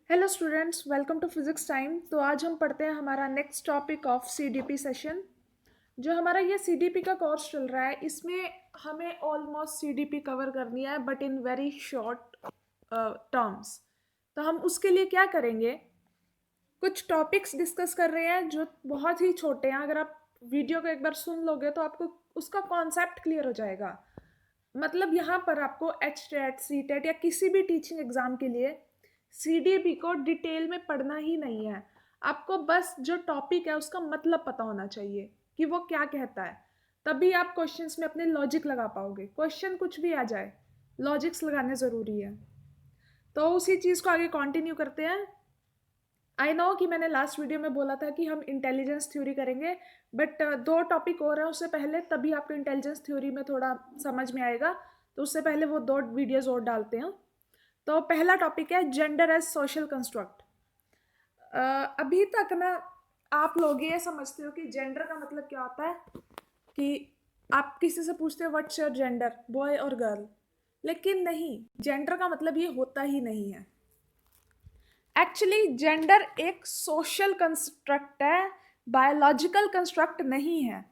Hello students, welcome to physics time. तो आज हम पढ़ते हैं हमारा next topic of CDP session. जो हमारा ये सीडीपी का कोर्स चल रहा है, इसमें हमें ऑलमोस्ट सीडीपी कवर करनी है, but in very short terms. तो हम उसके लिए क्या करेंगे, कुछ टॉपिक्स डिस्कस कर रहे हैं जो बहुत ही छोटे हैं। अगर आप वीडियो को एक बार सुन लोगे तो आपको उसका कॉन्सेप्ट क्लियर हो जाएगा। मतलब यहाँ पर आपको एच टेट सी टेट या किसी भी टीचिंग एग्जाम के लिए सीडीपी को डिटेल में पढ़ना ही नहीं है। आपको बस जो टॉपिक है उसका मतलब पता होना चाहिए कि वो क्या कहता है। तभी आप क्वेश्चंस में अपने लॉजिक लगा पाओगे। क्वेश्चन कुछ भी आ जाए, लॉजिक्स लगाने ज़रूरी है। तो उसी चीज़ को आगे कंटिन्यू करते हैं। आई नो कि मैंने लास्ट वीडियो में बोला था कि हम इंटेलिजेंस थ्योरी करेंगे, बट दो टॉपिक और हैं उससे पहले, तभी आपको इंटेलिजेंस थ्योरी में थोड़ा समझ में आएगा। तो उससे पहले वो दो वीडियोज़ और डालते हैं। तो पहला टॉपिक है जेंडर एज सोशल कंस्ट्रक्ट। अभी तक ना आप लोग ये समझते हो कि जेंडर का मतलब क्या होता है, कि आप किसी से पूछते हो व्हाट्स योर जेंडर, बॉय और गर्ल। लेकिन नहीं, जेंडर का मतलब ये होता ही नहीं है। एक्चुअली जेंडर एक सोशल कंस्ट्रक्ट है, बायोलॉजिकल कंस्ट्रक्ट नहीं है।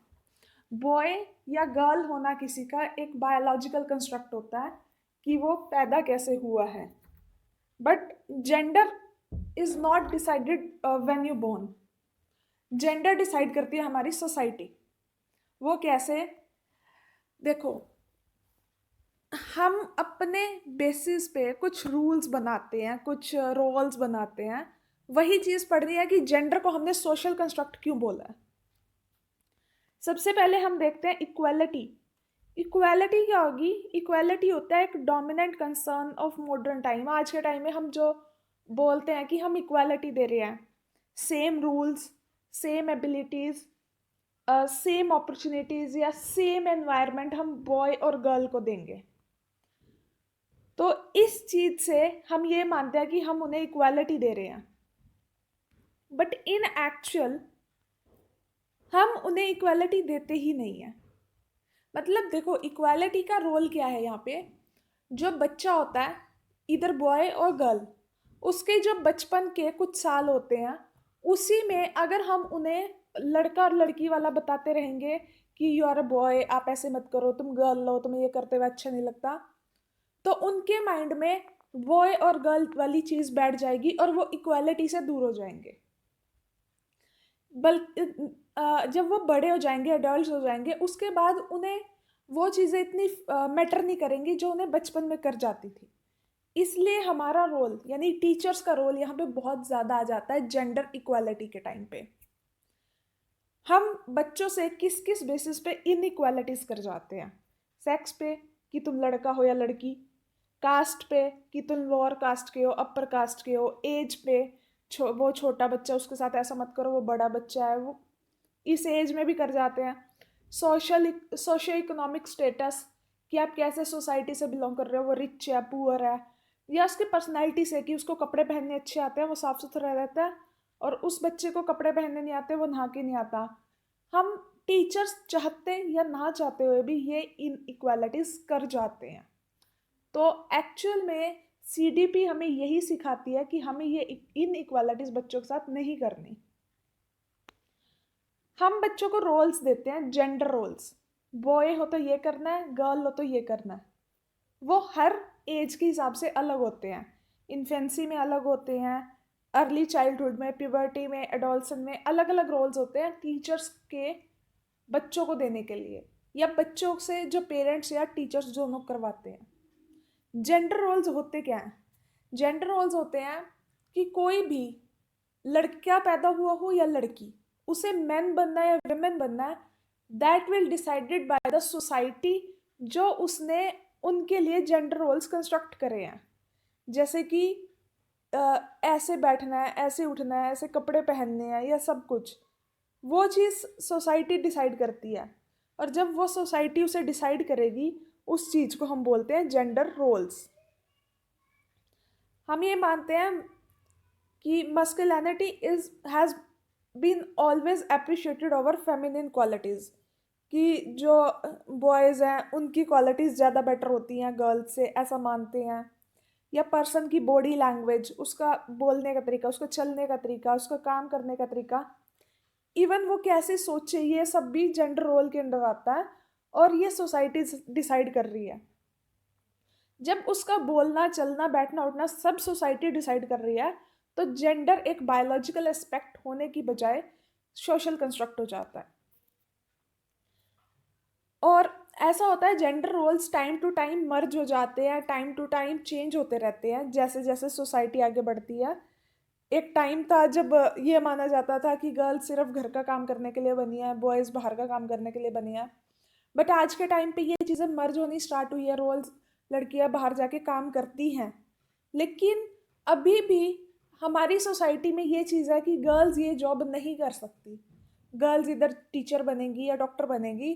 बॉय या गर्ल होना किसी का एक बायोलॉजिकल कंस्ट्रक्ट होता है कि वो पैदा कैसे हुआ है। But gender is not decided when you born. Gender decide करती है हमारी सोसाइटी। वो कैसे? देखो, हम अपने बेसिस पे कुछ रूल्स बनाते हैं, कुछ रोल्स बनाते हैं। वही चीज़ पढ़नी है कि जेंडर को हमने सोशल कंस्ट्रक्ट क्यों बोला है। सबसे पहले हम देखते हैं इक्वालिटी। इक्वालिटी क्या होगी? इक्वालिटी होता है एक dominant concern of modern time. आज के टाइम में हम जो बोलते हैं कि हम इक्वालिटी दे रहे हैं, same rules, same abilities, same opportunities या सेम एनवायरनमेंट हम बॉय और गर्ल को देंगे। तो इस चीज़ से हम ये मानते हैं कि हम उन्हें इक्वालिटी दे रहे हैं, बट इन एक्चुअल हम उन्हें इक्वालिटी देते ही नहीं है। मतलब देखो, इक्वालिटी का रोल क्या है यहाँ पे। जो बच्चा होता है, इधर बॉय और गर्ल, उसके जो बचपन के कुछ साल होते हैं, उसी में अगर हम उन्हें लड़का और लड़की वाला बताते रहेंगे कि यू आर अ बॉय, आप ऐसे मत करो, तुम गर्ल हो, तुम्हें ये करते हुए अच्छा नहीं लगता, तो उनके माइंड में बॉय और गर्ल वाली चीज़ बैठ जाएगी और वो इक्वालिटी से दूर हो जाएंगे। जब वो बड़े हो जाएंगे, अडल्ट हो जाएंगे, उसके बाद उन्हें वो चीज़ें इतनी मैटर नहीं करेंगी जो उन्हें बचपन में कर जाती थी। इसलिए हमारा रोल, यानी टीचर्स का रोल यहाँ पे बहुत ज़्यादा आ जाता है जेंडर इक्वालिटी के टाइम पे। हम बच्चों से किस किस बेसिस पे इनइक्वालिटीज कर जाते हैं? सेक्स पे, कि तुम लड़का हो या लड़की। कास्ट पे, कि तुम लोअर कास्ट के हो, अपर कास्ट के हो। एज पे, वो छोटा बच्चा, उसके साथ ऐसा मत करो, वो बड़ा बच्चा है, वो इस एज में भी कर जाते हैं। सोशल इकोनॉमिक स्टेटस, कि आप कैसे सोसाइटी से बिलोंग कर रहे हो, वो रिच है, पुअर है। या उसकी पर्सनैलिटी से, कि उसको कपड़े पहनने अच्छे आते हैं, वो साफ सुथरा रहता है, और उस बच्चे को कपड़े पहनने नहीं आते, वो नहा के नहीं आता। हम टीचर्स चाहते या ना चाहते हुए भी ये इन इक्वालिटीज कर जाते हैं। तो एक्चुअल में सीडीपी हमें यही सिखाती है कि हमें ये इन इक्वालिटीज बच्चों के साथ नहीं करनी। हम बच्चों को रोल्स देते हैं, जेंडर रोल्स। बॉय हो तो ये करना है, गर्ल हो तो ये करना है। वो हर एज के हिसाब से अलग होते हैं। इन्फेंसी में अलग होते हैं, अर्ली चाइल्डहुड में, प्यूबर्टी में, एडोलसेंट में अलग अलग रोल्स होते हैं टीचर्स के बच्चों को देने के लिए, या बच्चों से जो पेरेंट्स या टीचर्स दोनों करवाते हैं। जेंडर रोल्स होते क्या हैं? जेंडर रोल्स होते हैं कि कोई भी लड़का पैदा हुआ हो या लड़की, उसे मैन बनना है या वुमेन बनना है, that will decided by the society, जो उसने उनके लिए जेंडर रोल्स कंस्ट्रक्ट करे हैं। जैसे कि ऐसे बैठना है, ऐसे उठना है, ऐसे कपड़े पहनने हैं, या सब कुछ वो चीज़ सोसाइटी डिसाइड करती है। और जब वो सोसाइटी उसे डिसाइड करेगी, उस चीज़ को हम बोलते हैं जेंडर रोल्स। हम ये मानते हैं कि masculinity is has been always appreciated over feminine qualities, कि जो बॉयज़ हैं उनकी क्वालिटीज़ ज़्यादा बेटर होती हैं गर्ल्स से, ऐसा मानते हैं। या पर्सन की बॉडी लैंग्वेज, उसका बोलने का तरीका, उसका चलने का तरीका, उसका काम करने का तरीका, इवन वो कैसे सोचे, ये सब भी जेंडर रोल के अंडर आता है और ये सोसाइटी डिसाइड कर रही है। जब उसका बोलना, चलना, बैठना, उठना सब सोसाइटी डिसाइड कर रही है, तो जेंडर एक बायोलॉजिकल एस्पेक्ट होने की बजाय सोशल कंस्ट्रक्ट हो जाता है। और ऐसा होता है gender roles time to time merge हो जाते हैं, टाइम टू टाइम चेंज होते रहते हैं जैसे जैसे सोसाइटी आगे बढ़ती है। एक टाइम था जब ये माना जाता था कि गर्ल्स सिर्फ घर का काम करने के लिए बनी है, बॉयज़ बाहर का काम करने के लिए बनी है। बट आज के टाइम पे ये चीज़ें मर्ज होनी स्टार्ट हुई है, रोल्स, लड़कियां बाहर जाके काम करती हैं। लेकिन अभी भी हमारी सोसाइटी में ये चीज़ है कि गर्ल्स ये जॉब नहीं कर सकती। गर्ल्स इधर टीचर बनेगी या डॉक्टर बनेगी,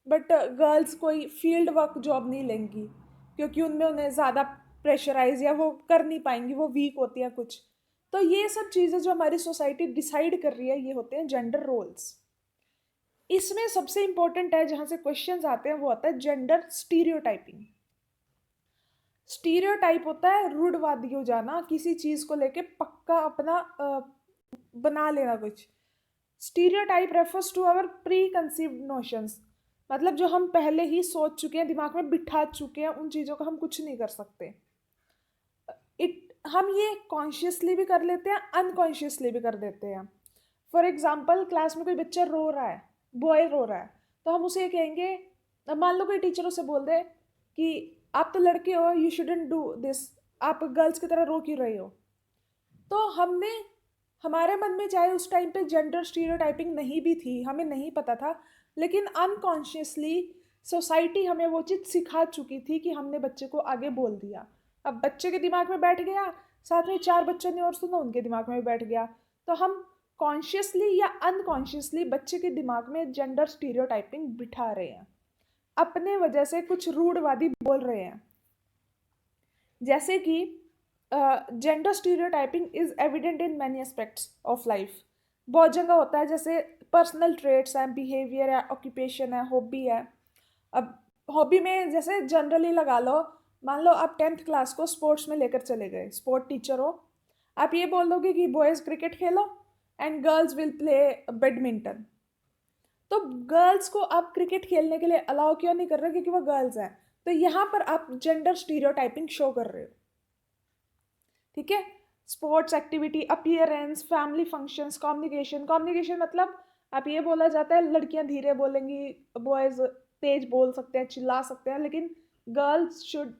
बट गर्ल्स कोई फील्ड वर्क जॉब नहीं लेंगी, क्योंकि उनमें उन्हें ज़्यादा प्रेशराइज, या वो कर नहीं पाएंगी, वो वीक होती हैं कुछ। तो ये सब चीज़ें जो हमारी सोसाइटी डिसाइड कर रही है, ये होते हैं जेंडर रोल्स। इसमें सबसे इंपॉर्टेंट है, जहाँ से क्वेश्चंस आते हैं, वो आता है जेंडर स्टीरियोटाइपिंग। स्टीरियोटाइप होता है रूढ़वादी हो जाना, किसी चीज़ को लेके पक्का अपना बना लेना कुछ। Stereotype refers to our preconceived notions, मतलब जो हम पहले ही सोच चुके हैं, दिमाग में बिठा चुके हैं, उन चीज़ों का हम कुछ नहीं कर सकते। हम ये कॉन्शियसली भी कर लेते हैं, अनकॉन्शियसली भी कर देते हैं। फॉर एग्जाम्पल, क्लास में कोई बच्चा रो रहा है, बॉय रो रहा है, तो हम उसे कहेंगे, मान लो कोई टीचर उसे बोल दे कि आप तो लड़के हो, यू शुडंट डू दिस, आप गर्ल्स की तरह रो क्यों रहे हो। तो हमने, हमारे मन में चाहे उस टाइम पे जेंडर स्टीरियोटाइपिंग नहीं भी थी, हमें नहीं पता था, लेकिन अनकॉन्शियसली सोसाइटी हमें वो चीज़ सिखा चुकी थी कि हमने बच्चे को आगे बोल दिया। अब बच्चे के दिमाग में बैठ गया, साथ में 4 बच्चों ने और सुना, उनके दिमाग में भी बैठ गया। तो हम कॉन्शियसली या अनकॉन्शियसली बच्चे के दिमाग में जेंडर स्टीरियोटाइपिंग बिठा रहे हैं, अपने वजह से कुछ रूढ़वादी बोल रहे हैं। जैसे कि gender stereotyping is evident in many aspects of life. बहुत जगह होता है, जैसे पर्सनल ट्रेट्स हैं, बिहेवियर है, ऑक्यूपेशन है, हॉबी है। अब हॉबी में जैसे जनरली लगा लो, मान लो आप 10th क्लास को स्पोर्ट्स में लेकर चले गए, स्पोर्ट टीचर हो, आप ये बोल दोगे कि boys cricket Khelo and girls will play badminton. तो गर्ल्स को आप क्रिकेट खेलने के लिए अलाउ क्यों नहीं कर रहे, क्योंकि वो गर्ल्स हैं। तो यहाँ पर आप जेंडर स्टीरियोटाइपिंग शो कर रहे हो। ठीक है, sports activity, appearance, family functions, communication. Communication मतलब आप ये बोला जाता है लड़कियां धीरे बोलेंगी, बॉयज तेज बोल सकते हैं, चिल्ला सकते हैं, लेकिन गर्ल्स शुड,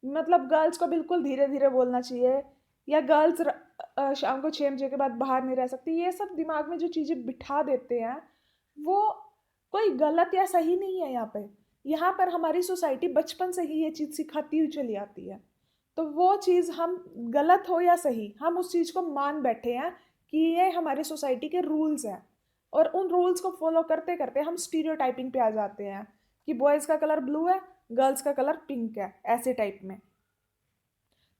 मतलब गर्ल्स को बिल्कुल धीरे धीरे बोलना चाहिए, या गर्ल्स शाम को 6 बजे के बाद बाहर नहीं रह सकती। ये सब दिमाग में जो चीज़ें बिठा देते हैं, वो कोई गलत या सही नहीं है। यहाँ पर हमारी सोसाइटी बचपन से ही ये चीज़ सिखाती हुई चली आती है। तो वो चीज़, हम गलत हो या सही, हम उस चीज़ को मान बैठे हैं कि ये हमारे सोसाइटी के रूल्स हैं, और उन रूल्स को फॉलो करते करते हम स्टीरियोटाइपिंग पे आ जाते हैं कि बॉयज़ का कलर ब्लू है, गर्ल्स का कलर पिंक है, ऐसे टाइप में।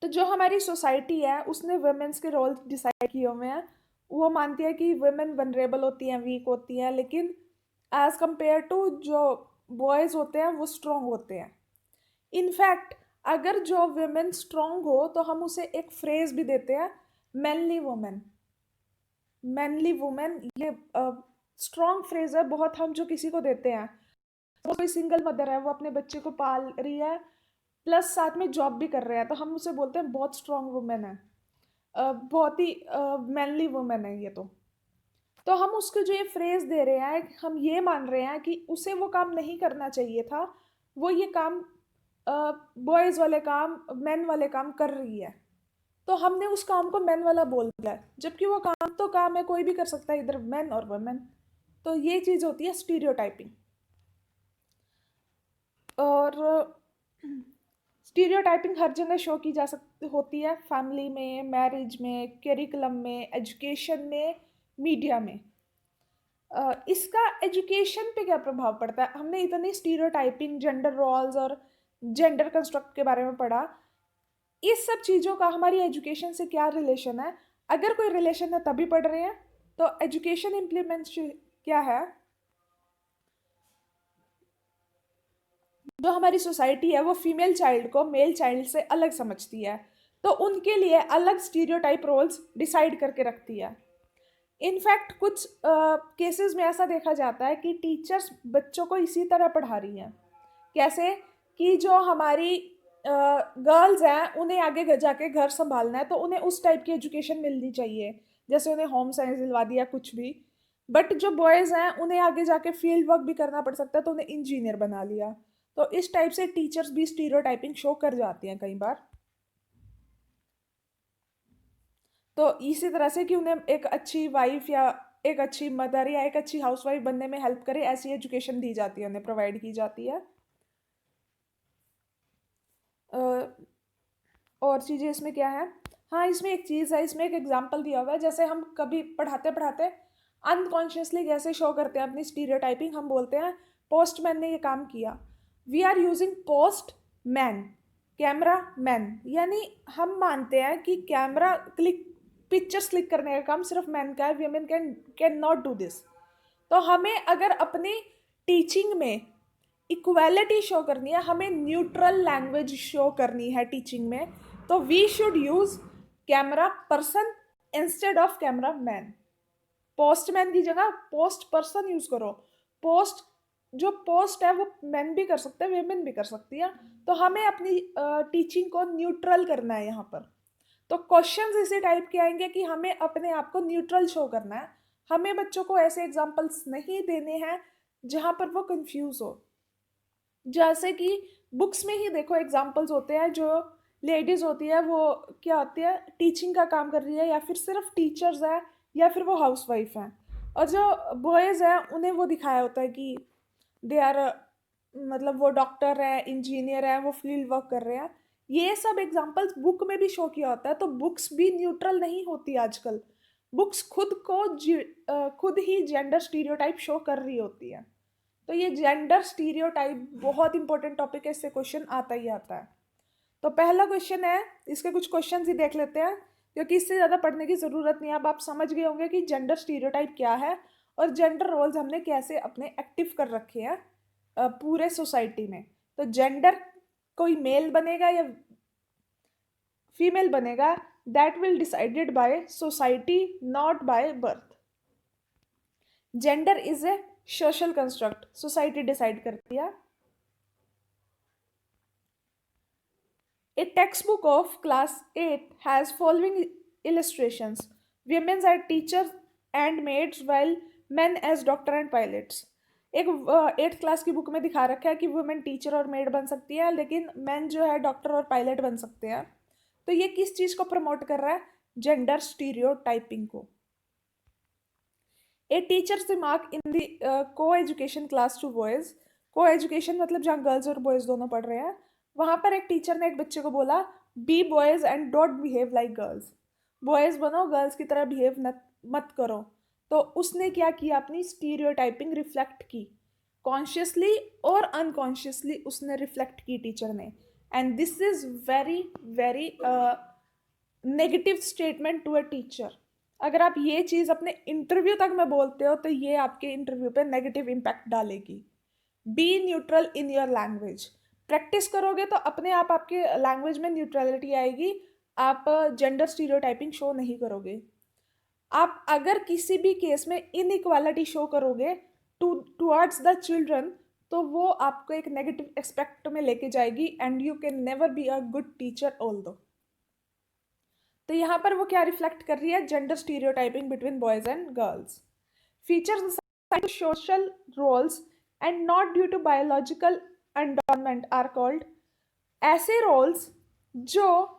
तो जो हमारी सोसाइटी है, उसने वुमेन्स के रोल डिसाइड किए हुए हैं। वो मानती है कि वुमेन वनरेबल होती हैं, वीक होती हैं, लेकिन एज कंपेयर टू जो बॉयज़ होते हैं, वो स्ट्रॉन्ग होते हैं। इनफैक्ट अगर जो वुमेन स्ट्रॉन्ग हो, तो हम उसे एक फ्रेज भी देते हैं, मैनली वुमेन। मैनली वुमेन, ये स्ट्रॉन्ग फ्रेज है बहुत, हम जो किसी को देते हैं, वो कोई सिंगल मदर है, वो अपने बच्चे को पाल रही है, प्लस साथ में जॉब भी कर रहे हैं, तो हम उसे बोलते हैं बहुत स्ट्रॉन्ग वुमेन है, बहुत ही मैनली वुमेन है ये। तो हम उसको जो ये फ्रेज दे रहे हैं, हम ये मान रहे हैं कि उसे वो काम नहीं करना चाहिए था, वो ये काम, बॉयज़ वाले काम, मैन वाले काम कर रही है, तो हमने उस काम को मैन वाला बोल दिया, जबकि वो काम तो काम है, कोई भी कर सकता है, इधर मैन और वुमेन। तो ये चीज़ होती है स्टीरियोटाइपिंग। और स्टीरियोटाइपिंग हर जगह शो की जा सकती होती है, फैमिली में, मैरिज में, करिकुलम में, एजुकेशन में, मीडिया में। इसका एजुकेशन पे क्या प्रभाव पड़ता है? हमने इतनी स्टीरियोटाइपिंग, जेंडर रोल्स और जेंडर कंस्ट्रक्ट के बारे में पढ़ा, इस सब चीज़ों का हमारी एजुकेशन से क्या रिलेशन है? अगर कोई रिलेशन है तभी पढ़ रहे हैं। तो एजुकेशन इम्प्लीमेंटेशन क्या है? जो हमारी सोसाइटी है, वो फीमेल चाइल्ड को मेल चाइल्ड से अलग समझती है। तो उनके लिए अलग स्टीरियोटाइप रोल्स डिसाइड करके रखती है। इनफैक्ट कुछ केसेस में ऐसा देखा जाता है कि टीचर्स बच्चों को इसी तरह पढ़ा रही हैं। कैसे कि जो हमारी गर्ल्स हैं उन्हें आगे जाके घर संभालना है, तो उन्हें उस टाइप की एजुकेशन मिलनी चाहिए, जैसे उन्हें होम साइंस दिलवा दिया कुछ भी। बट जो बॉयज़ हैं उन्हें आगे जाके फील्ड वर्क भी करना पड़ सकता है, तो उन्हें इंजीनियर बना लिया। तो इस टाइप से टीचर्स भी स्टीरियोटाइपिंग शो कर जाती हैं कई बार। तो इसी तरह से कि उन्हें एक अच्छी वाइफ या एक अच्छी मदर या एक अच्छी हाउसवाइफ बनने में हेल्प करे, ऐसी एजुकेशन दी जाती है, उन्हें प्रोवाइड की जाती है। और चीज़ें इसमें क्या है, हाँ इसमें एक चीज़ है, इसमें एक एग्जांपल दिया हुआ है। जैसे हम कभी पढ़ाते पढ़ाते अनकॉन्शियसली कैसे शो करते हैं अपनी स्टीरियोटाइपिंग, हम बोलते हैं पोस्टमैन ने ये काम किया, we are using postman, cameraman, यानी हम मानते हैं कि कैमरा क्लिक पिक्चर्स क्लिक करने का काम सिर्फ मैन का है, women can not do this. तो हमें अगर अपनी टीचिंग में इक्वालिटी शो करनी है, हमें न्यूट्रल लैंग्वेज शो करनी है टीचिंग में, तो we should use camera person instead of camera man. Postman की जगह पोस्ट पर्सन यूज करो। पोस्ट जो पोस्ट है वो मैन भी कर सकते हैं, वेमेन भी कर सकती है। तो हमें अपनी टीचिंग को न्यूट्रल करना है यहाँ पर। तो क्वेश्चंस इसी टाइप के आएंगे कि हमें अपने आप को न्यूट्रल शो करना है। हमें बच्चों को ऐसे एग्जांपल्स नहीं देने हैं जहाँ पर वो कंफ्यूज हो। जैसे कि बुक्स में ही देखो एग्जांपल्स होते हैं, जो लेडीज़ होती है वो क्या होती है, टीचिंग का काम कर रही है, या फिर सिर्फ टीचर्स है, या फिर वो हाउसवाइफ हैं। और जो बॉयज़ हैं उन्हें वो दिखाया होता है कि दे आर, मतलब वो डॉक्टर है, इंजीनियर है, वो फील्ड वर्क कर रहे हैं। ये सब एग्जांपल्स बुक में भी शो किया होता है। तो बुक्स भी न्यूट्रल नहीं होती आजकल। बुक्स खुद ही जेंडर स्टीरियोटाइप शो कर रही होती है। तो ये जेंडर स्टीरियोटाइप बहुत इंपॉर्टेंट टॉपिक है, इससे क्वेश्चन आता ही आता है। तो पहला क्वेश्चन है, इसके कुछ क्वेश्चन ही देख लेते हैं, क्योंकि इससे ज़्यादा पढ़ने की ज़रूरत नहीं है। अब आप समझ गए होंगे कि जेंडर स्टीरियोटाइप क्या है और जेंडर रोल्स हमने कैसे अपने एक्टिव कर रखे हैं पूरे सोसाइटी में। तो जेंडर कोई मेल बनेगा या फीमेल बनेगा, that will decided by society, not by birth. Gender is a social construct, society decide करती है। A textbook of class 8 has following illustrations. Women are teachers and maids while men as doctor and pilots. एक 8th class की book में दिखा रखा है कि women teacher और मेड बन सकती है, लेकिन मैन जो है डॉक्टर और पायलट बन सकते हैं। तो ये किस चीज़ को प्रमोट कर रहा है? जेंडर स्टीरियोटाइपिंग को। ए टीचर्स रिमार्क इन द को एजुकेशन क्लास टू बॉयज। को एजुकेशन मतलब जहाँ गर्ल्स और बॉयज दोनों पढ़ रहे हैं। वहाँ पर एक टीचर ने एक बच्चे को बोला, be boys and don't behave like girls. Boys बनो, गर्ल्स की तरह बिहेव मत करो। तो उसने क्या किया, अपनी स्टीरियोटाइपिंग रिफ्लेक्ट की, कॉन्शियसली और अनकॉन्शियसली उसने रिफ्लेक्ट की टीचर ने। And this is very very negative statement to a teacher. अगर आप ये चीज़ अपने इंटरव्यू तक में बोलते हो तो ये आपके इंटरव्यू पे नेगेटिव इम्पैक्ट डालेगी। B neutral in your language. Practice करोगे तो अपने आप आपके लैंग्वेज में न्यूट्रलिटी आएगी, आप जेंडर स्टीरियोटाइपिंग शो नहीं करोगे। आप अगर किसी भी केस में इनइक्वालिटी शो करोगे टुवर्ड्स द चिल्ड्रन, तो वो आपको एक नेगेटिव एस्पेक्ट में लेके जाएगी, and you can never be a good teacher although. तो यहाँ पर वो क्या रिफ्लेक्ट कर रही है, gender stereotyping between boys and girls. Features social roles and not due to biological endowment are called. ऐसे रोल्स जो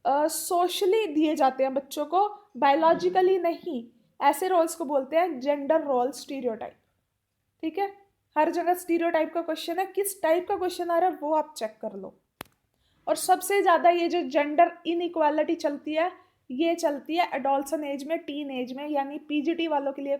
सोशली दिए जाते हैं बच्चों को, बायोलॉजिकली नहीं, ऐसे रोल्स को बोलते हैं जेंडर रोल स्टीरियोटाइप। ठीक है, हर जगह स्टीरियोटाइप का क्वेश्चन है, किस टाइप का क्वेश्चन आ रहा है वो आप चेक कर लो। और सबसे ज़्यादा ये जो जेंडर इनइक्वालिटी चलती है, ये चलती है एडोलसन एज में, टीन एज में, यानी पीजीटी वालों के लिए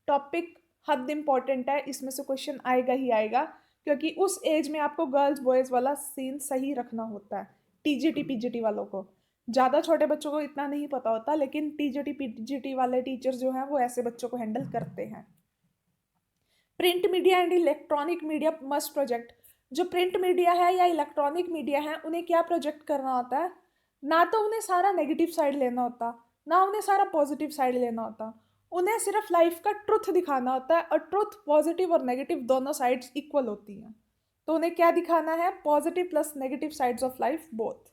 टॉपिक हद इम्पॉर्टेंट है। इसमें से क्वेश्चन आएगा ही आएगा, क्योंकि उस एज में आपको गर्ल्स बॉयज़ वाला सीन सही रखना होता है। टीजीटी पीजीटी वालों को, ज़्यादा छोटे बच्चों को इतना नहीं पता होता, लेकिन टीजीटी पीजीटी वाले टीचर्स जो हैं वो ऐसे बच्चों को हैंडल करते हैं। Print media and electronic media must project. जो प्रिंट मीडिया है या इलेक्ट्रॉनिक मीडिया है, उन्हें क्या प्रोजेक्ट करना होता है? ना तो उन्हें सारा नेगेटिव साइड लेना होता, ना उन्हें सारा पॉजिटिव साइड लेना होता। उन्हें सिर्फ लाइफ का ट्रुथ दिखाना होता है, और ट्रुथ पॉजिटिव और नेगेटिव दोनों साइड्स इक्वल होती हैं। तो उन्हें क्या दिखाना है? Positive plus negative sides of life both.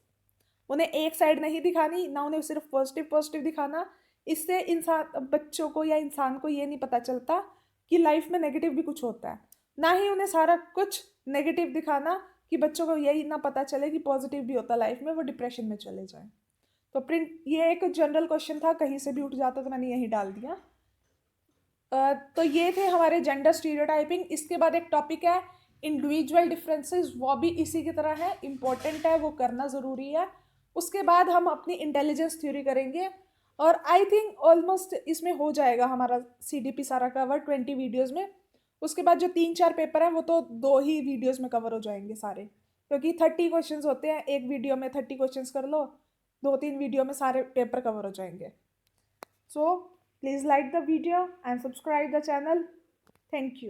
उन्हें एक साइड नहीं दिखानी, ना उन्हें सिर्फ पॉजिटिव पॉजिटिव दिखाना। इससे इंसान, बच्चों को या इंसान को ये नहीं पता चलता कि लाइफ में नेगेटिव भी कुछ होता है। ना ही उन्हें सारा कुछ नेगेटिव दिखाना कि बच्चों को यही ना पता चले कि पॉजिटिव भी होता है लाइफ में, वो डिप्रेशन में चले जाए। तो प्रिंट, ये एक जनरल क्वेश्चन था, कहीं से भी उठ जाता तो मैंने यही डाल दिया। तो ये थे हमारे जेंडर स्टीरियोटाइपिंग। इसके बाद एक टॉपिक है इंडिविजुअल डिफरेंसेस, वो भी इसी की तरह है, इम्पोर्टेंट है, वो करना ज़रूरी है। उसके बाद हम अपनी इंटेलिजेंस थ्योरी करेंगे, और आई थिंक ऑलमोस्ट इसमें हो जाएगा हमारा CDP सारा कवर 20 वीडियोज़ में। उसके बाद जो 3-4 पेपर हैं वो तो 2 ही वीडियोज़ में कवर हो जाएंगे सारे, क्योंकि 30 क्वेश्चंस होते हैं एक वीडियो में। 30 क्वेश्चंस कर लो, 2-3 वीडियो में सारे पेपर कवर हो जाएंगे। So please like the video and subscribe the channel. Thank you.